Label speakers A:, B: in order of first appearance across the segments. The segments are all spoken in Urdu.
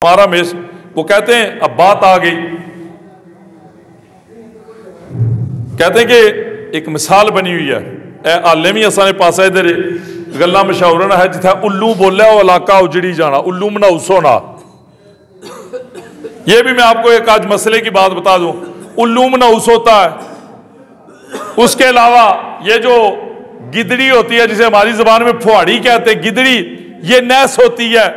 A: ہمارا میش وہ کہتے ہیں اب بات آ گئی، کہتے ہیں کہ ایک مثال بنی ہوئی ہے اے عالمی اسانے پاسا ادھر گلا مشاورن ہے جتھا الو بولیا وہ علاقہ اجڑی جانا، الو مناؤس ہونا۔ یہ بھی میں آپ کو ایک آج مسئلے کی بات بتا دوں، الو مناؤس ہوتا ہے۔ اس کے علاوہ یہ جو گدڑی ہوتی ہے جسے ہماری زبان میں پھواڑی کہتے ہیں، گدڑی یہ نیس ہوتی ہے۔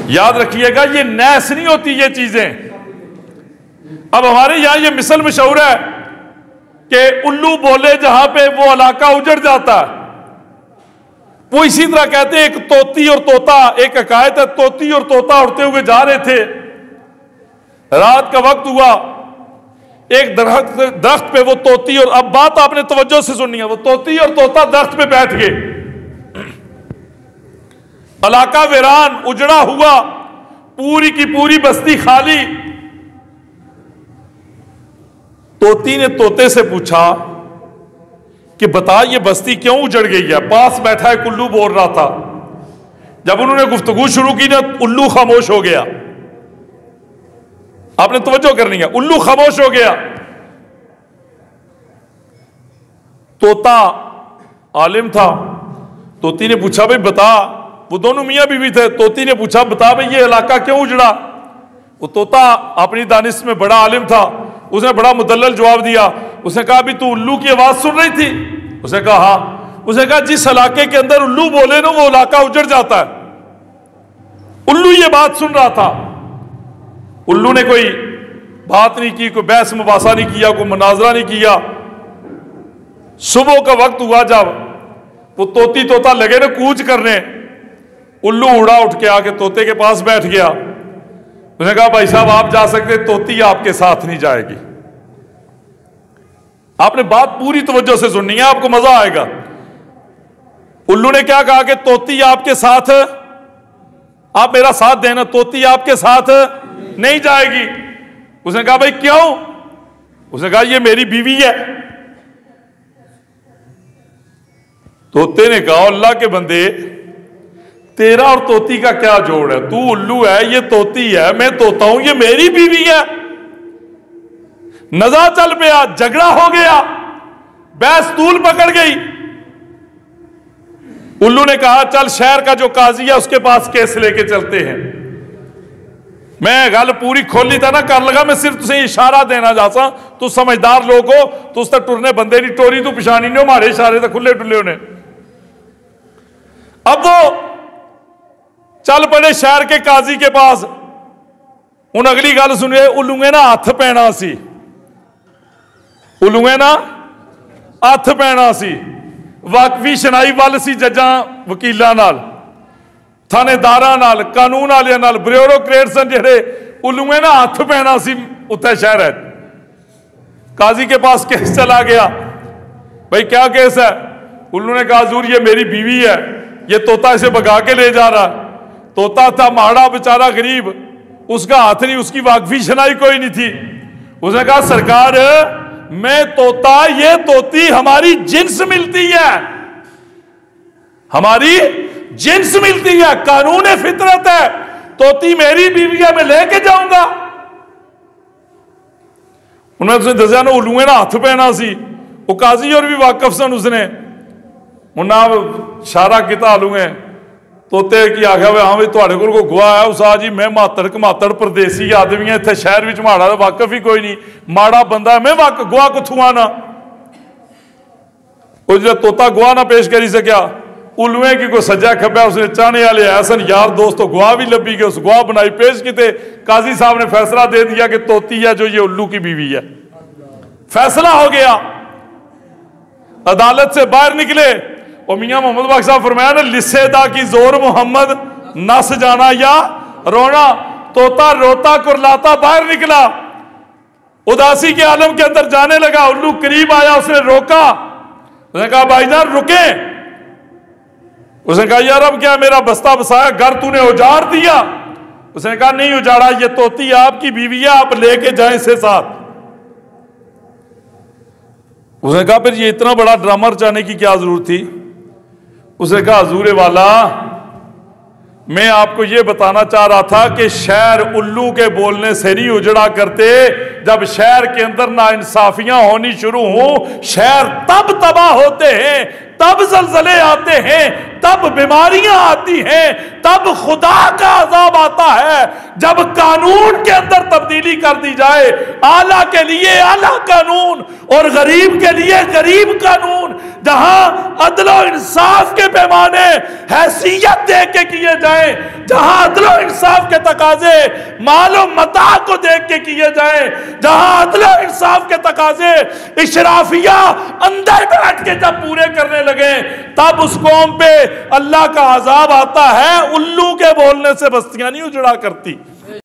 A: یاد رکھیے گا یہ نیس نہیں ہوتی یہ چیزیں۔ اب ہمارے یہاں یہ مثل مشہور ہے کہ الو بولے جہاں پہ وہ علاقہ اجڑ جاتا ہے، وہ اسی طرح کہتے ہیں ایک توتی اور طوطا، ایک حکایت ہے، توتی اور طوطا اڑتے ہوئے جا رہے تھے، رات کا وقت ہوا، ایک درخت پہ وہ توتی اور اب بات آپ نے توجہ سے سننی ہے، وہ توتی اور طوطا درخت پہ بیٹھ گئے، علاقہ ویران اجڑا ہوا، پوری کی پوری بستی خالی۔ توتی نے طوطے سے پوچھا کہ بتا یہ بستی کیوں اجڑ گئی ہے؟ پاس بیٹھا ایک الو بول رہا تھا۔ جب انہوں نے گفتگو شروع کی نا الو خاموش ہو گیا۔ آپ نے توجہ کرنی ہے، الو خاموش ہو گیا۔ طوطا عالم تھا، طوطی نے پوچھا بھائی بتا، وہ دونوں میاں بیوی تھے، طوطی نے پوچھا بتا بھائی یہ علاقہ کیوں اجڑا؟ وہ طوطا اپنی دانش میں بڑا عالم تھا، اس نے بڑا مدلل جواب دیا۔ اس نے کہا بھی تو الو کی آواز سن رہی تھی؟ اس نے کہا ہاں۔ اس نے کہا جس علاقے کے اندر الو بولے نا وہ علاقہ اجڑ جاتا ہے۔ الو یہ بات سن رہا تھا، الو نے کوئی بات نہیں کی، کوئی بحث مباحثہ نہیں کیا، کوئی مناظرہ نہیں کیا۔ صبح کا وقت ہوا جب وہ طوطا لگے نا کوچ کرنے، الو اڑا اٹھ کے آ کے طوطے کے پاس بیٹھ گیا۔ اس نے کہا بھائی صاحب آپ جا سکتے، طوطی آپ کے ساتھ نہیں جائے گی۔ آپ نے بات پوری توجہ سے سننی ہے، آپ کو مزہ آئے گا۔ الو نے کیا کہا کہ طوطی آپ کے ساتھ، آپ میرا ساتھ دینا، طوطی آپ کے ساتھ نہیں جائے گی۔ اس نے کہا بھائی کیوں؟ اس نے کہا یہ میری بیوی ہے۔ طوطے نے کہا اللہ کے بندے تیرا اور طوطی کا کیا جوڑ ہے؟ تو الو ہے، یہ طوطی ہے، میں طوطا ہوں، یہ میری بیوی ہے۔ نزا چل پیا، جھگڑا ہو گیا، بحث طول پکڑ گئی۔ الو نے کہا چل شہر کا جو قاضی ہے اس کے پاس کیس لے کے چلتے ہیں۔ میں گل پوری کھولی تھا نا کر لگا، میں صرف تسے اشارہ دینا جاسا، تو سمجھدار لوگ ہو تو اس تک ٹرنے بندے نہیں، ٹوری تو پچھانی نہیں ہو، ہمارے اشارے تک کھلے ڈلے ہونے۔ اب وہ چل پڑے شہر کے قاضی کے پاس۔ ان اگلی گل سنیے، الویں نا ہاتھ پینا سی، الویں نا ہاتھ پینا سی، واقفی شنائی وال سی ججاں وکیلاں نال، تھانے داراں نال، قانون والیاں نال، بیوروکریٹ سن جڑے، الویں نا ہاتھ پینا سی اتھے شہر ہے۔ قاضی کے پاس کیس چلا گیا، بھائی کیا کیس ہے؟ الو نے کہا حضور یہ میری بیوی ہے، یہ طوطا اسے بگا کے لے جا رہا۔ طوطا تھا ماڑا بیچارہ غریب، اس کا ہاتھ نہیں، اس کی واقفی شنائی کوئی نہیں تھی۔ اس نے کہا سرکار میں طوطا، یہ طوطی ہماری جنس ملتی ہے، ہماری جنس ملتی ہے، قانون فطرت ہے، طوطی میری بیوی ہے، میں لے کے جاؤں گا۔ انہوں نے دسیا نا الویں نا ہاتھ پینا سی، وہ قاضی اور بھی واقف سن، اس نے انہاں اشارہ کیتا الویں طوطے کی آخیا ہاں بھائی تھوڑے کول کوئی گواہ ہے؟ اس آجی میں ماتڑ پردیسی آدمی ہیں، اتنے شہر وچ ماڑا واقف ہی کوئی نہیں، ماڑا بندہ ہے، میں گواہ کتھوں آنا؟ وہ جب طوطا گواہ نہ پیش کری سکیا، الویں کی کوئی سجا کھپیا، اس نے چاہنے والے ایسن یار دوست گواہ بھی لبھی گئے، اس گواہ بنائی پیش کیتے، قاضی صاحب نے فیصلہ دے دیا کہ طوطی ہے جو یہ الو کی بیوی ہے۔ فیصلہ ہو گیا، عدالت سے باہر نکلے، اور میاں محمد باقی صاحب فرمایا نا لسے دا کی زور محمد نس جانا یا رونا، طوطا روتا کرلاتا باہر نکلا، اداسی کے عالم کے اندر جانے لگا۔ الو قریب آیا، اس نے روکا، اس نے کہا بھائی جان رکیں۔ اس نے کہا یار اب کیا میرا بستہ بسایا گھر تو نے اجاڑ دیا؟ اس نے کہا نہیں اجاڑا، یہ طوطی آپ کی بیوی ہے، آپ لے کے جائیں اسے ساتھ۔ اس نے کہا پھر یہ اتنا بڑا ڈرامہ رچانے کی کیا ضرورت تھی؟ اس نے کہا حضور والا میں آپ کو یہ بتانا چاہ رہا تھا کہ شہر الو کے بولنے سے نہیں اجڑا کرتے، جب شہر کے اندر ناانصافیاں ہونی شروع ہوں شہر تب تباہ ہوتے ہیں، تب زلزلے آتے ہیں، تب بیماریاں آتی ہیں، تب خدا کا عذاب آتا ہے، جب قانون کے اندر تبدیلی کر دی جائے، اعلیٰ کے لیے اعلیٰ قانون اور غریب کے لیے غریب قانون، جہاں عدل و انصاف کے پیمانے حیثیت دے کے کیے جائیں، جہاں عدل و انصاف کے تقاضے مال و متاع کو دیکھ کے کیے جائیں، جہاں عدل و انصاف کے تقاضے اشرافیہ اندر بیٹھ کے جب پورے کرنے لگے، تب اس قوم پہ اللہ کا عذاب آتا ہے۔ الو کے بولنے سے بستیاں نہیں اجڑا کرتی۔